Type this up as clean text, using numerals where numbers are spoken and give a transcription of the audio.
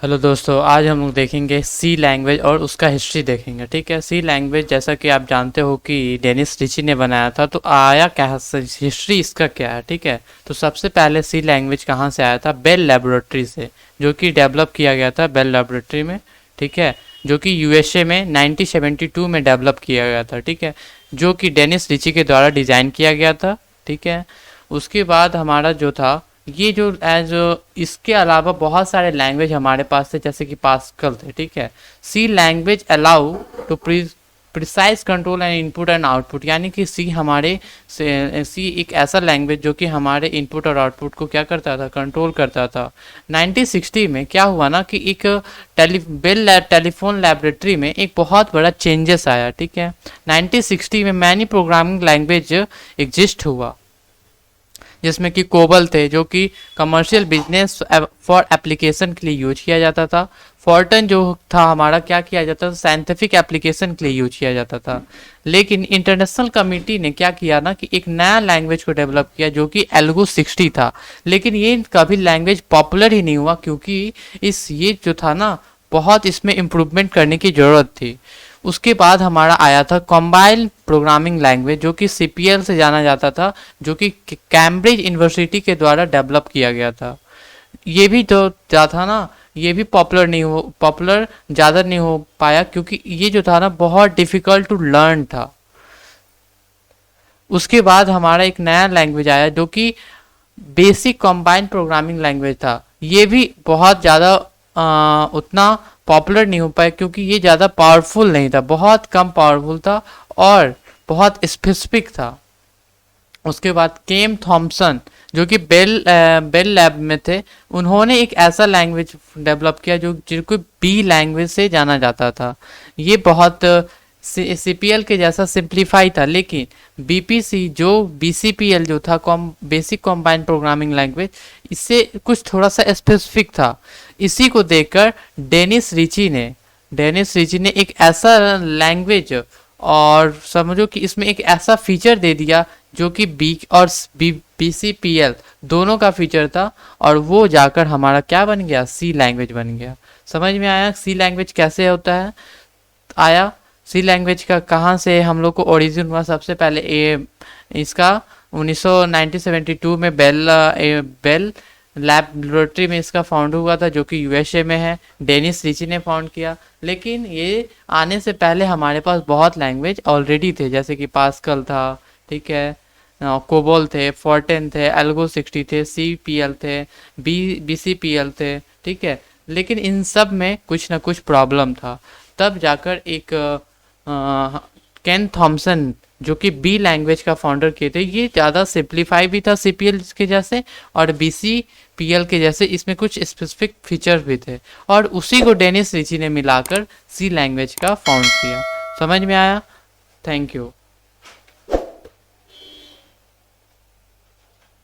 Hello दोस्तों, आज हम लोग देखेंगे सी लैंग्वेज और उसका हिस्ट्री देखेंगे। ठीक है। सी लैंग्वेज जैसा कि आप जानते हो कि डेनिस रिची ने बनाया था, तो आया क्या, हिस्ट्री इसका क्या है। ठीक है। तो सबसे पहले सी लैंग्वेज कहाँ से आया था? बेल लेबोरेटरी से, जो कि डेवलप किया गया था बेल लेबोरेटरी में। ठीक है। जो कि यूएसए में 1972 में डेवलप किया गया था। ठीक है। जो कि डेनिस रिची के द्वारा डिज़ाइन किया गया था। ठीक है। उसके बाद हमारा जो था, ये जो एज इसके अलावा बहुत सारे लैंग्वेज हमारे पास थे, जैसे कि पास्कल थे। ठीक है। C language allow to precise control and input and output, यानी कि सी एक ऐसा लैंग्वेज जो कि हमारे इनपुट और आउटपुट को क्या करता था, कंट्रोल करता था। 1960 में क्या हुआ ना कि एक बेल टेलीफोन लैबोरेटरी में एक बहुत बड़ा चेंजेस आया। ठीक है। 1960 में मैनी प्रोग्रामिंग लैंग्वेज एग्जिस्ट हुआ, जिसमें कि कोबल थे, जो कि कमर्शियल बिजनेस फॉर एप्लीकेशन के लिए यूज किया जाता था। फॉर्टन जो था हमारा, क्या किया जाता था, साइंटिफिक एप्लीकेशन के लिए यूज किया जाता था। लेकिन इंटरनेशनल कमिटी ने क्या किया ना कि एक नया लैंग्वेज को डेवलप किया, जो कि एल्गो 60 था। लेकिन ये कभी लैंग्वेज पॉपुलर ही नहीं हुआ, क्योंकि ये जो था ना, बहुत इसमें इम्प्रूवमेंट करने की ज़रूरत थी। उसके बाद हमारा आया था कंबाइंड प्रोग्रामिंग लैंग्वेज, जो कि सीपीएल से जाना जाता था, जो कि कैम्ब्रिज यूनिवर्सिटी के द्वारा डेवलप किया गया था। ये भी जो क्या था ना, ये भी पॉपुलर ज़्यादा नहीं हो पाया, क्योंकि ये जो था ना बहुत डिफ़िकल्ट टू लर्न था। उसके बाद हमारा एक नया लैंग्वेज आया, जो कि बेसिक कंबाइंड प्रोग्रामिंग लैंग्वेज था। ये भी बहुत ज़्यादा उतना पॉपुलर नहीं हो पाया, क्योंकि ये ज़्यादा पावरफुल नहीं था, बहुत कम पावरफुल था और बहुत स्पेसिफिक था। उसके बाद केम थॉमसन, जो कि बेल लैब में थे, उन्होंने एक ऐसा लैंग्वेज डेवलप किया जो जिनको बी लैंग्वेज से जाना जाता था। ये बहुत सीपीएल के जैसा सिंप्लीफाई था, लेकिन बीपीसी जो बीसीपीएल जो था, बेसिक कॉम्बाइंड प्रोग्रामिंग लैंग्वेज, इससे कुछ थोड़ा सा स्पेसिफिक था। इसी को देखकर डेनिस रिची ने एक ऐसा लैंग्वेज, और समझो कि इसमें एक ऐसा फीचर दे दिया जो कि बीसीपीएल दोनों का फीचर था, और वो जाकर हमारा क्या बन गया, सी लैंग्वेज बन गया। समझ में आया सी लैंग्वेज कैसे होता है? आया सी लैंग्वेज का कहाँ से हम लोग को ओरिजिन हुआ? सबसे पहले इसका 1972 में बेल लैबोरेटरी में इसका फाउंड हुआ था, जो कि यूएसए में है। डेनिस रिची ने फाउंड किया। लेकिन ये आने से पहले हमारे पास बहुत लैंग्वेज ऑलरेडी थे, जैसे कि पास्कल था। ठीक है। कोबोल थे, फॉर्टेन थे, एल्गो 60 थे, सीपीएल थे, बीसीपीएल थे। ठीक है। लेकिन इन सब में कुछ ना कुछ प्रॉब्लम था। तब जाकर एक केन थॉमसन, जो कि बी लैंग्वेज का फाउंडर किए थे, ये ज़्यादा सिंप्लीफाई भी था सीपीएल के जैसे और बीसीपीएल के जैसे, इसमें कुछ स्पेसिफिक फीचर्स भी थे, और उसी को डेनिस रिची ने मिलाकर सी लैंग्वेज का फाउंड किया। समझ में आया? Thank you.